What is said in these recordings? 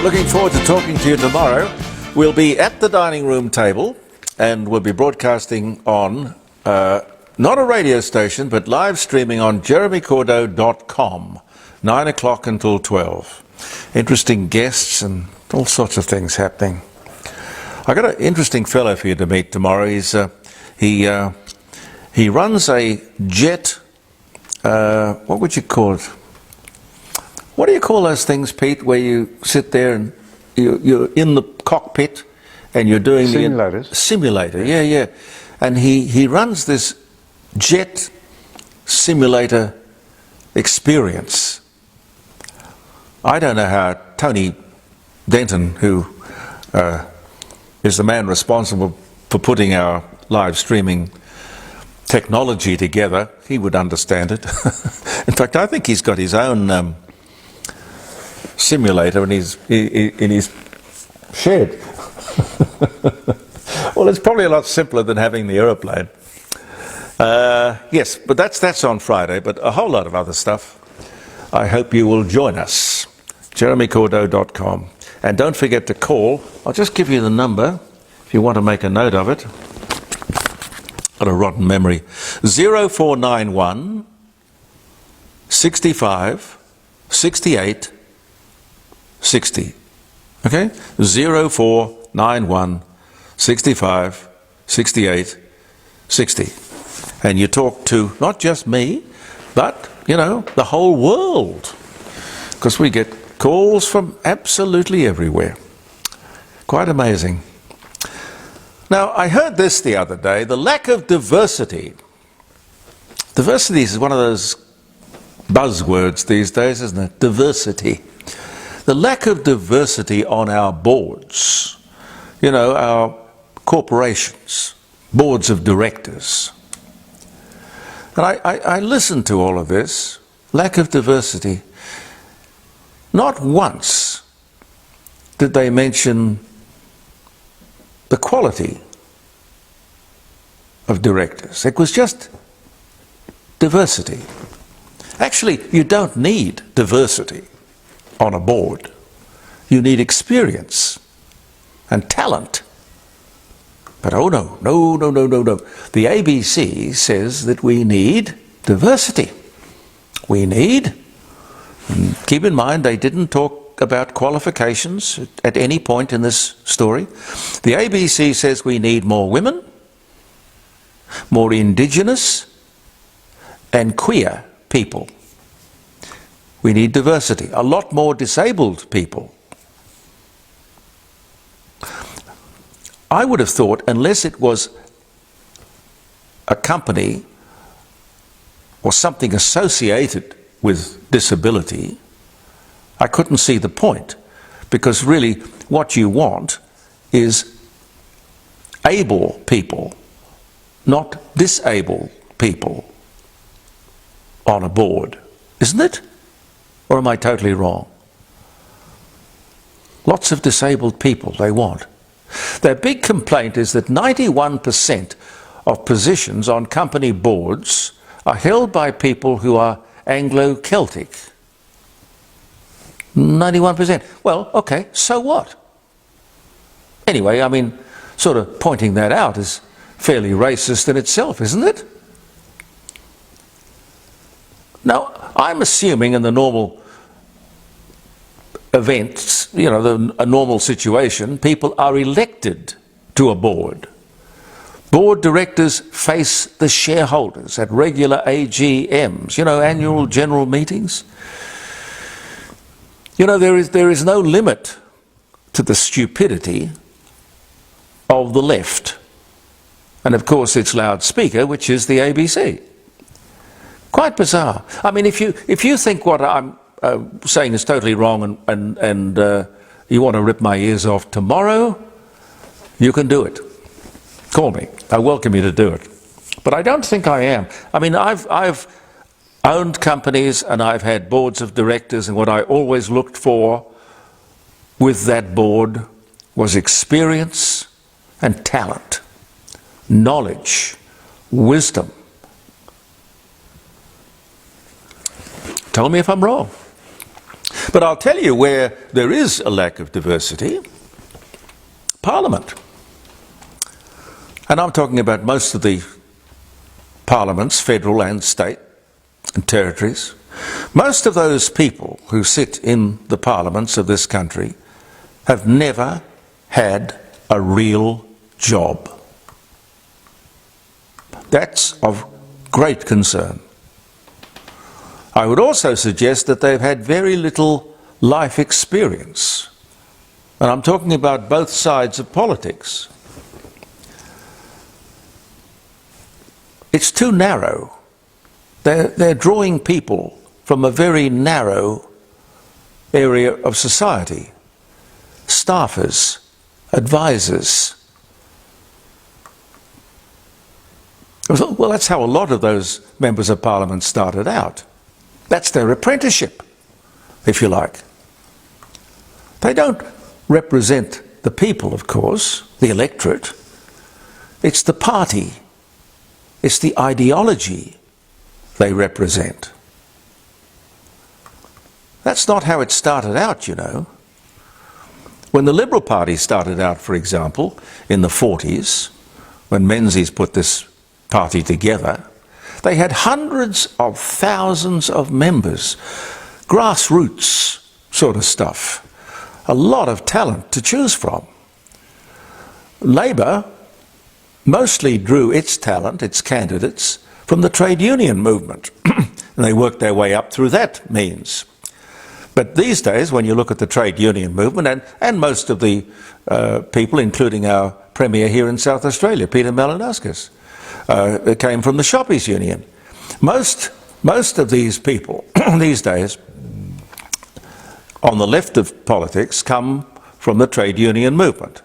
I'm looking forward to talking to you tomorrow. We'll be at the dining room table and we'll be broadcasting on, not a radio station, but live streaming on jeremycordo.com, 9 o'clock until 12. Interesting guests and all sorts of things happening. I got an interesting fellow for you to meet tomorrow. He runs a jet, what would you call it? What do you call those things, Pete, where you sit there and you're in the cockpit and you're doing simulators? The simulator, yeah. And he runs this jet simulator experience. I don't know how Tony Denton, who is the man responsible for putting our live streaming technology together, he would understand it. In fact, I think he's got his own simulator in his shed. Well, it's probably a lot simpler than having the aeroplane. Yes, but that's on Friday, but a whole lot of other stuff. I hope you will join us. jeremycordo.com. And don't forget to call. I'll just give you the number if you want to make a note of it. Got a rotten memory. 0491 65 68 60. Okay? 0491 65 68 60. And you talk to not just me, but, the whole world. Because we get calls from absolutely everywhere. Quite amazing. Now, I heard this the other day, the lack of diversity. Diversity is one of those buzzwords these days, isn't it? Diversity. The lack of diversity on our boards, our corporations, boards of directors. And I listened to all of this, lack of diversity. Not once did they mention the quality of directors. It was just diversity. Actually, you don't need diversity on a board. You need experience and talent. But oh no. The ABC says that we need diversity. We need, and keep in mind they didn't talk about qualifications at any point in this story. The ABC says we need more women, more Indigenous and queer people. We need diversity. A lot more disabled people. I would have thought, unless it was a company or something associated with disability, I couldn't see the point. Because really, what you want is able people, not disabled people, on a board. Isn't it? Or am I totally wrong? Lots of disabled people they want. Their big complaint is that 91% of positions on company boards are held by people who are Anglo-Celtic. 91%. Well, okay, so what? Anyway, sort of pointing that out is fairly racist in itself, isn't it? Now, I'm assuming in the normal events, a normal situation, people are elected to a board. Board directors face the shareholders at regular AGMs, annual general meetings. There is no limit to the stupidity of the left. And of course its loudspeaker, which is the ABC. Quite bizarre. If you think what I'm saying is totally wrong and you want to rip my ears off tomorrow, you can do it. Call me. I welcome you to do it. But I don't think I am. I've owned companies and I've had boards of directors, and what I always looked for with that board was experience and talent, knowledge, wisdom. Tell me if I'm wrong. But I'll tell you where there is a lack of diversity: Parliament. And I'm talking about most of the parliaments, federal and state and territories. Most of those people who sit in the parliaments of this country have never had a real job. That's of great concern. I would also suggest that they've had very little life experience. And I'm talking about both sides of politics. It's too narrow. They're drawing people from a very narrow area of society. Staffers, advisors. Well, that's how a lot of those members of Parliament started out. That's their apprenticeship, if you like. They don't represent the people, of course, the electorate. It's the party. It's the ideology they represent. That's not how it started out, you know. When the Liberal Party started out, for example, in the 40s, when Menzies put this party together, they had hundreds of thousands of members, grassroots sort of stuff, a lot of talent to choose from. Labour mostly drew its talent, its candidates, from the trade union movement, and they worked their way up through that means. But these days, when you look at the trade union movement, and most of the people, including our Premier here in South Australia, Peter Malinauskas, came from the Shoppies Union. Most of these people these days on the left of politics come from the trade union movement.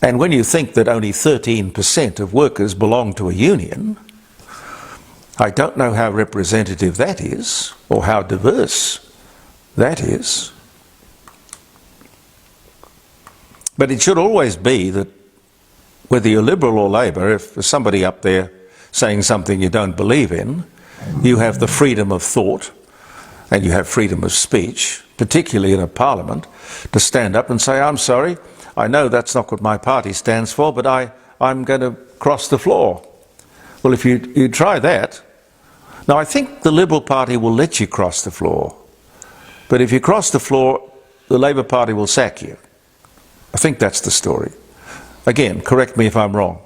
And when you think that only 13% of workers belong to a union, I don't know how representative that is, or how diverse that is. But it should always be that whether you're Liberal or Labor, if there's somebody up there saying something you don't believe in, you have the freedom of thought and you have freedom of speech, particularly in a parliament, to stand up and say, I'm sorry, I know that's not what my party stands for, but I'm going to cross the floor. Well, if you try that, now I think the Liberal Party will let you cross the floor, but if you cross the floor, the Labor Party will sack you. I think that's the story. Again, correct me if I'm wrong.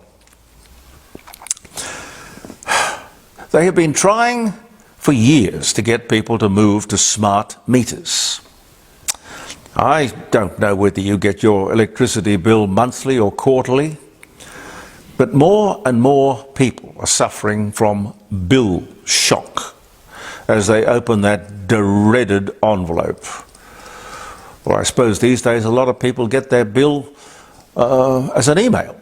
They have been trying for years to get people to move to smart meters. I don't know whether you get your electricity bill monthly or quarterly, but more and more people are suffering from bill shock as they open that dreaded envelope. Or I suppose these days a lot of people get their bill as an email.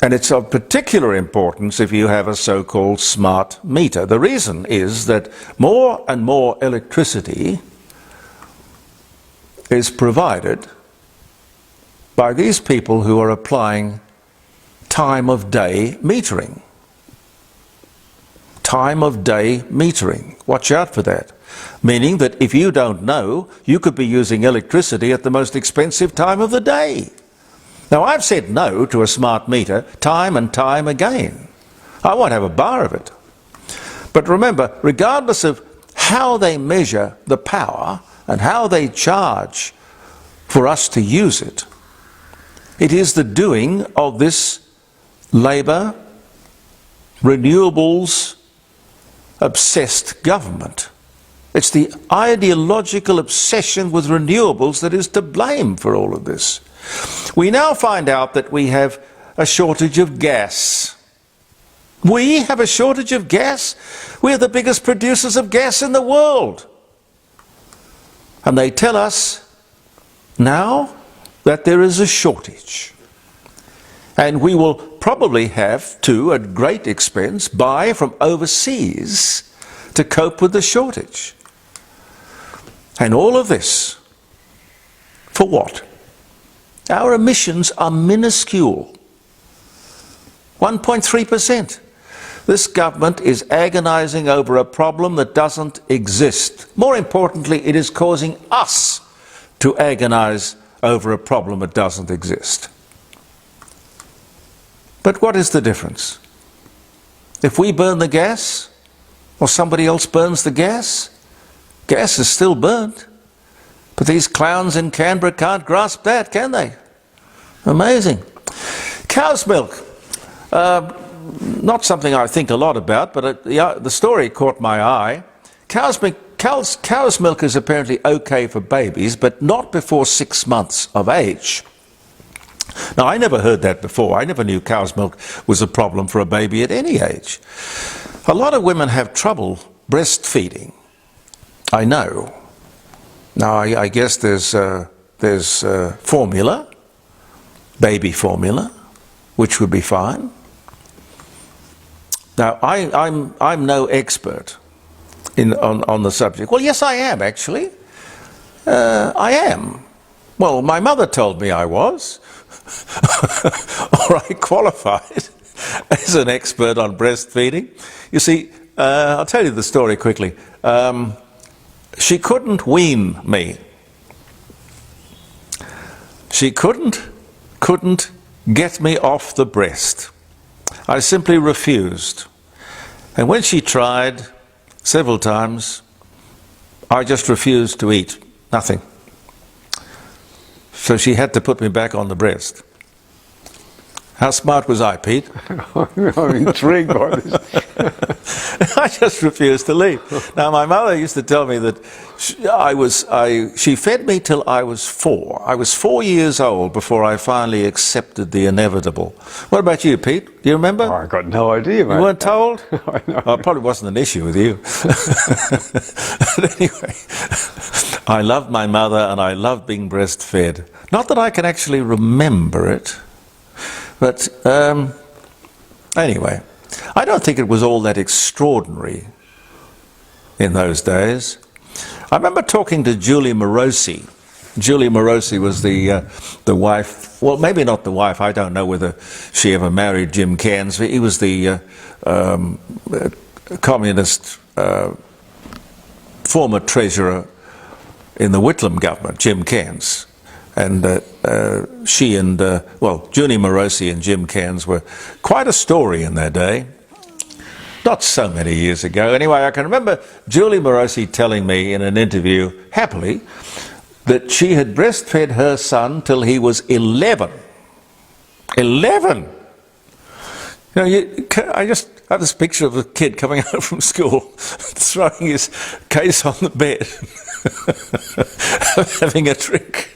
And it's of particular importance if you have a so-called smart meter. The reason is that more and more electricity is provided by these people who are applying time of day metering. Time of day metering. Watch out for that. Meaning that if you don't know, you could be using electricity at the most expensive time of the day. Now, I've said no to a smart meter time and time again. I won't have a bar of it. But remember, regardless of how they measure the power and how they charge for us to use it, it is the doing of this Labor, renewables, obsessed government. It's the ideological obsession with renewables that is to blame for all of this. We now find out that we have a shortage of gas. We have a shortage of gas? We're the biggest producers of gas in the world. And they tell us now that there is a shortage. And we will probably have to, at great expense, buy from overseas to cope with the shortage. And all of this, for what? Our emissions are minuscule. 1.3%. This government is agonizing over a problem that doesn't exist. More importantly, it is causing us to agonize over a problem that doesn't exist. But what is the difference? If we burn the gas, or somebody else burns the gas, gas is still burnt. But these clowns in Canberra can't grasp that, can they? Amazing. Cow's milk. Not something I think a lot about, but the story caught my eye. Cow's milk is apparently okay for babies, but not before 6 months of age. Now, I never heard that before. I never knew cow's milk was a problem for a baby at any age. A lot of women have trouble breastfeeding. I know. Now, I guess there's formula, baby formula, which would be fine. Now, I'm no expert on the subject. Well, yes, I am, actually. I am. Well, my mother told me I was. Or I qualified as an expert on breastfeeding. You see, I'll tell you the story quickly. She couldn't wean me. She couldn't get me off the breast. I simply refused. And when she tried several times, I just refused to eat. Nothing. So she had to put me back on the breast. How smart was I, Pete? I'm intrigued by this. I just refused to leave. Now, my mother used to tell me that she fed me till I was 4. I was 4 years old before I finally accepted the inevitable. What about you, Pete? Do you remember? Oh, I got no idea, mate. You weren't told? I know. Oh, it probably wasn't an issue with you. But anyway, I loved my mother and I loved being breastfed. Not that I can actually remember it. But anyway, I don't think it was all that extraordinary in those days. I remember talking to Julie Morosi. Julie Morosi was the wife, well, maybe not the wife, I don't know whether she ever married Jim Cairns. He was the communist former treasurer in the Whitlam government, Jim Cairns. And she and, Julie Morosi and Jim Cairns were quite a story in their day. Not so many years ago. Anyway, I can remember Julie Morosi telling me in an interview, happily, that she had breastfed her son till he was 11. 11! You know, I just have this picture of a kid coming home from school, throwing his case on the bed, having a drink.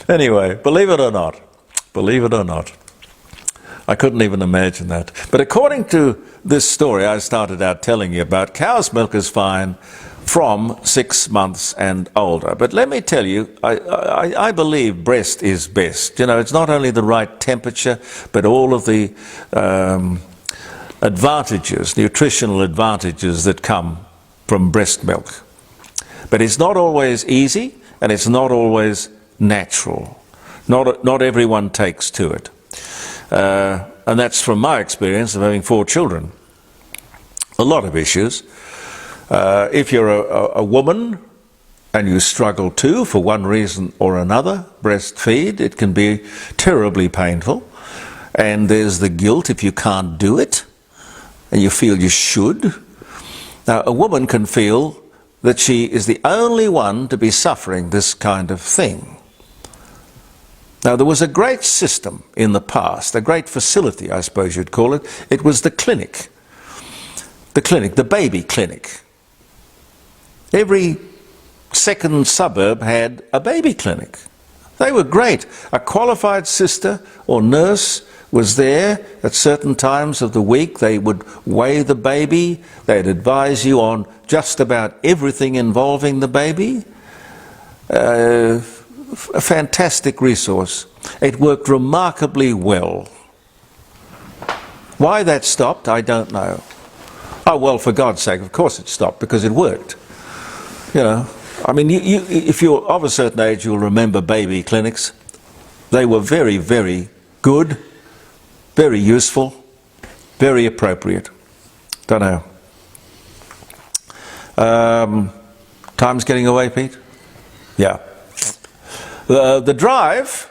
Anyway, believe it or not, I couldn't even imagine that. But according to this story I started out telling you about, cow's milk is fine from 6 months and older. But let me tell you, I believe breast is best. You know, it's not only the right temperature, but all of the advantages, nutritional advantages that come from breast milk. But it's not always easy, and it's not always natural. Not everyone takes to it. And that's from my experience of having 4 children. A lot of issues. If you're a woman and you struggle too, for one reason or another, breastfeed, it can be terribly painful. And there's the guilt if you can't do it, and you feel you should. Now, a woman can feel that she is the only one to be suffering this kind of thing. Now, there was a great system in the past, a great facility, I suppose you'd call it. It was the clinic. The baby clinic. Every second suburb had a baby clinic. They were great. A qualified sister or nurse was there at certain times of the week. They would weigh the baby. They'd advise you on just about everything involving the baby. A fantastic resource. It worked remarkably well. Why that stopped, I don't know. Oh, well, for God's sake, of course it stopped, because it worked. You know, I mean, if you're of a certain age, you'll remember baby clinics. They were very, very good, very useful, very appropriate. Don't know. Time's getting away, Pete? Yeah. The drive,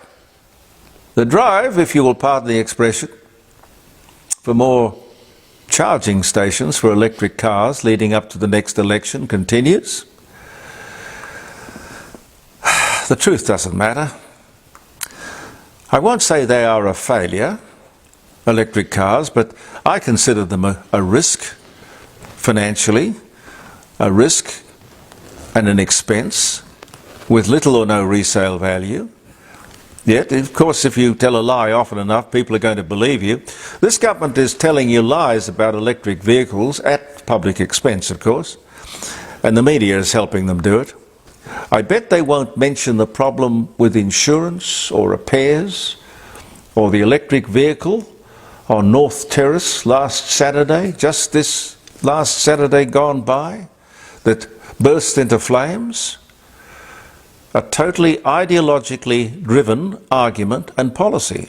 if you will pardon the expression, for more charging stations for electric cars leading up to the next election continues. The truth doesn't matter. I won't say they are a failure, electric cars, but I consider them a risk financially, a risk and an expense with little or no resale value. Yet, of course, if you tell a lie often enough, people are going to believe you. This government is telling you lies about electric vehicles at public expense, of course, and the media is helping them do it. I bet they won't mention the problem with insurance or repairs or the electric vehicle on North Terrace last Saturday, just this last Saturday gone by, that burst into flames. A totally ideologically driven argument and policy.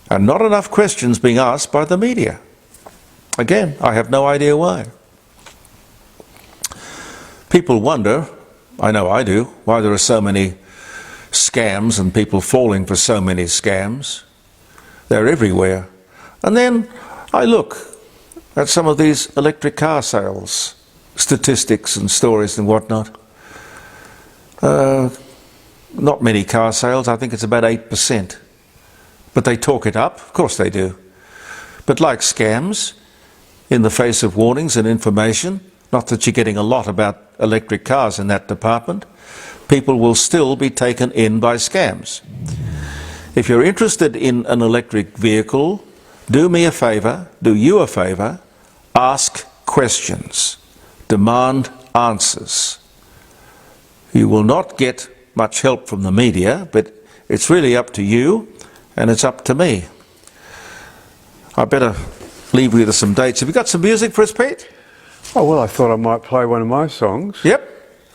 And not enough questions being asked by the media. Again, I have no idea why. People wonder, I know I do, why there are so many scams and people falling for so many scams. They're everywhere. And then I look at some of these electric car sales, statistics and stories and whatnot. Not many car sales, I think it's about 8%. But they talk it up, of course they do. But like scams, in the face of warnings and information, not that you're getting a lot about electric cars in that department, people will still be taken in by scams. If you're interested in an electric vehicle, do me a favour, do you a favour, ask questions, demand answers. You will not get much help from the media, but it's really up to you and it's up to me. I better leave you with some dates. Have you got some music for us, Pete? Oh, well, I thought I might play one of my songs. Yep.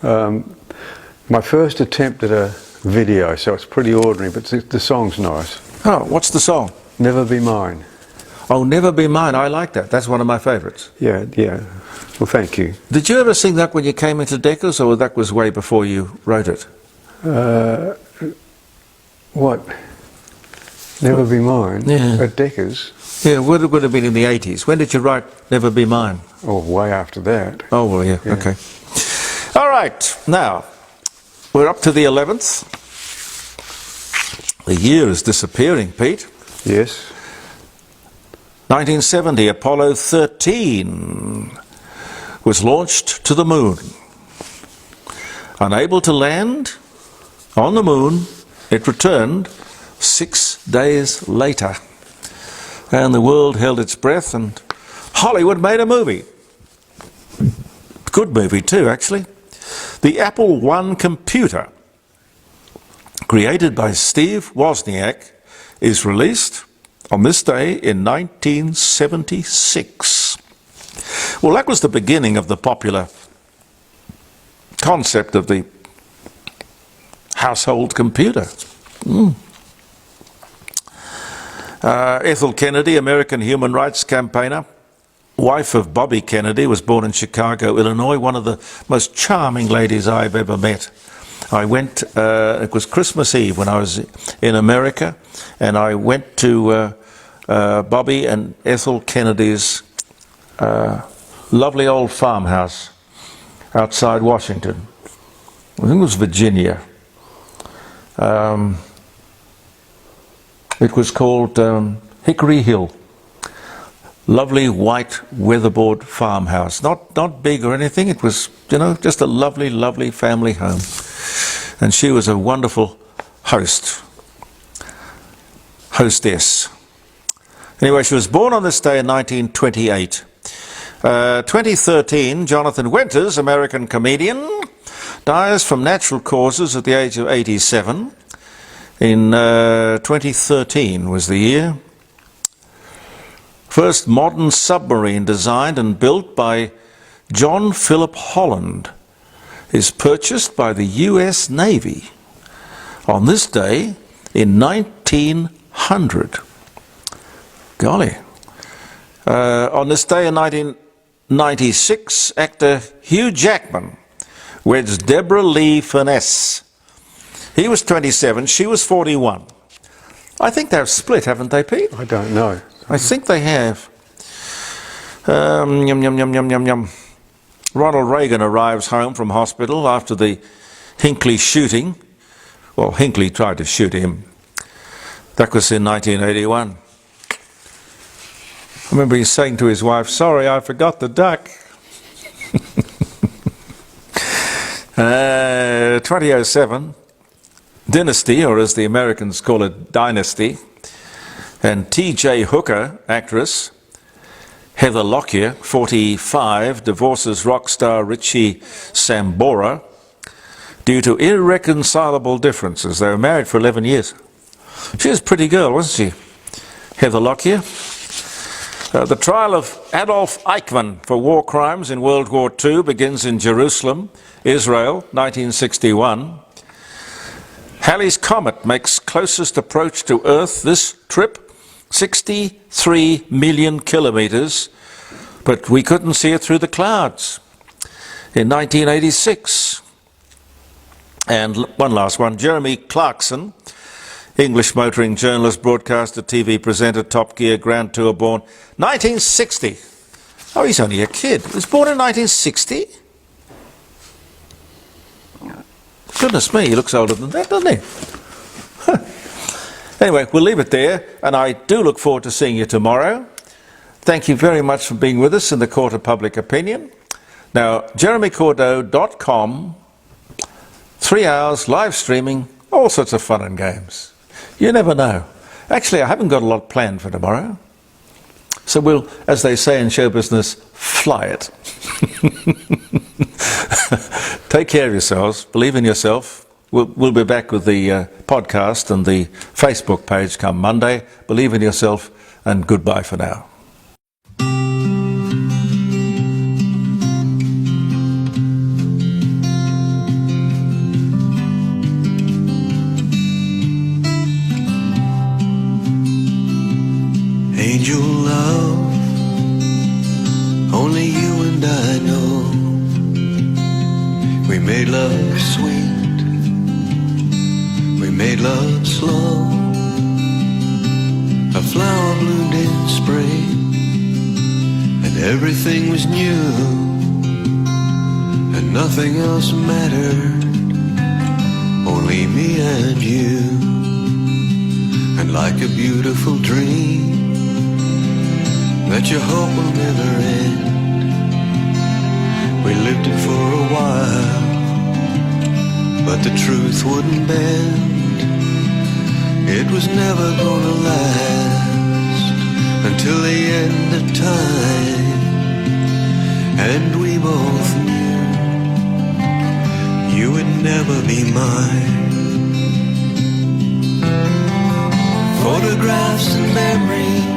My first attempt at a video, so it's pretty ordinary, but the song's nice. Oh, what's the song? Never Be Mine. Oh, Never Be Mine. I like that. That's one of my favourites. Yeah. Well, thank you. Did you ever sing that when you came into Deckers, or that was way before you wrote it? What? Never Be Mine? Yeah. At Deckers? Yeah, it would have been in the 80s. When did you write Never Be Mine? Oh, way after that. Oh, well, yeah. Okay. All right, now, we're up to the 11th. The year is disappearing, Pete. Yes. 1970, Apollo 13 was launched to the moon. Unable to land on the moon, it returned 6 days later. And the world held its breath, and Hollywood made a movie. Good movie too, actually. The Apple I computer, created by Steve Wozniak, is released on this day in 1976. Well, that was the beginning of the popular concept of the household computer. Ethel Kennedy, American human rights campaigner, wife of Bobby Kennedy, was born in Chicago, Illinois, one of the most charming ladies I've ever met. I went, it was Christmas Eve when I was in America, and I went to Bobby and Ethel Kennedy's lovely old farmhouse outside Washington. I think it was Virginia. It was called Hickory Hill. Lovely white weatherboard farmhouse. Not big or anything. It was, you know, just a lovely, lovely family home. And she was a wonderful hostess. Anyway, she was born on this day in 1928. 2013, Jonathan Winters, American comedian, dies from natural causes at the age of 87. In 2013 was the year. First modern submarine designed and built by John Philip Holland is purchased by the US Navy on this day in 1900. Golly. On this day in 1996, actor Hugh Jackman weds Deborah Lee Furness. He was 27, she was 41. I think they've split, haven't they, Pete? I don't know. I think they have. Yum, yum, yum, yum, yum, yum. Ronald Reagan arrives home from hospital after the Hinckley shooting. Well, Hinckley tried to shoot him. That was in 1981. I remember he saying to his wife, "Sorry, I forgot the duck." 2007, Dynasty, or as the Americans call it, Dynasty, and T.J. Hooker, actress, Heather Lockyer, 45, divorces rock star Richie Sambora due to irreconcilable differences. They were married for 11 years. She was a pretty girl, wasn't she? Heather Lockyer. The trial of Adolf Eichmann for war crimes in World War II begins in Jerusalem, Israel, 1961. Halley's Comet makes closest approach to Earth this trip, 63 million kilometres, but we couldn't see it through the clouds in 1986. And one last one, Jeremy Clarkson, English motoring journalist, broadcaster, TV presenter, Top Gear, Grand Tour, born 1960. Oh, he's only a kid. He was born in 1960? Goodness me, he looks older than that, doesn't he? Huh. Anyway, we'll leave it there, and I do look forward to seeing you tomorrow. Thank you very much for being with us in the Court of Public Opinion. Now, jeremycordeaux.com, 3 hours, live streaming, all sorts of fun and games. You never know. Actually, I haven't got a lot planned for tomorrow. So we'll, as they say in show business, fly it. Take care of yourselves. Believe in yourself. We'll be back with the podcast and the Facebook page come Monday. Believe in yourself, and goodbye for now. Angel love, only you and I know. We made love sweet, we made love slow. A flower bloomed in spring, and everything was new, and nothing else mattered, only me and you. And like a beautiful dream that you hope will never end, we lived it for a while, but the truth wouldn't bend. It was never gonna last until the end of time, and we both knew you would never be mine. Photographs and memories,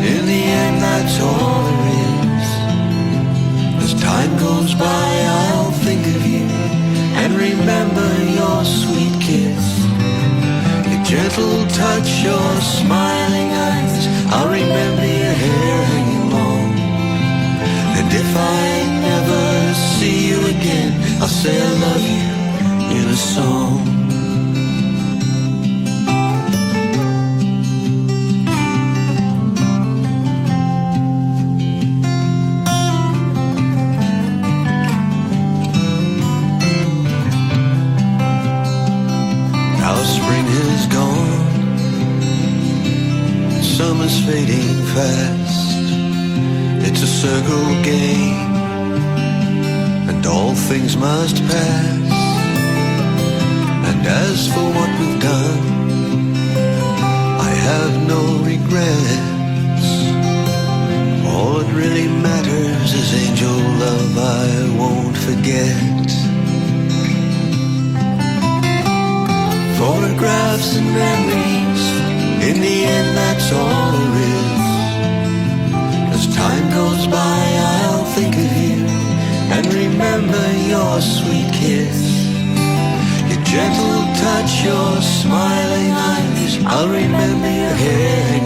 in the end that's all there is. As time goes by I'll think of you and remember your sweet kiss, your gentle touch, your smiling eyes. I'll remember your hair hanging long, and if I never see you again, I'll say I love you in a song. Summer's fading fast, it's a circle game, and all things must pass. And as for what we've done, I have no regrets. All that really matters is angel love I won't forget. Photographs and memories, in the end that's all there is. As time goes by I'll think of you and remember your sweet kiss, your gentle touch, your smiling eyes. I'll remember your hair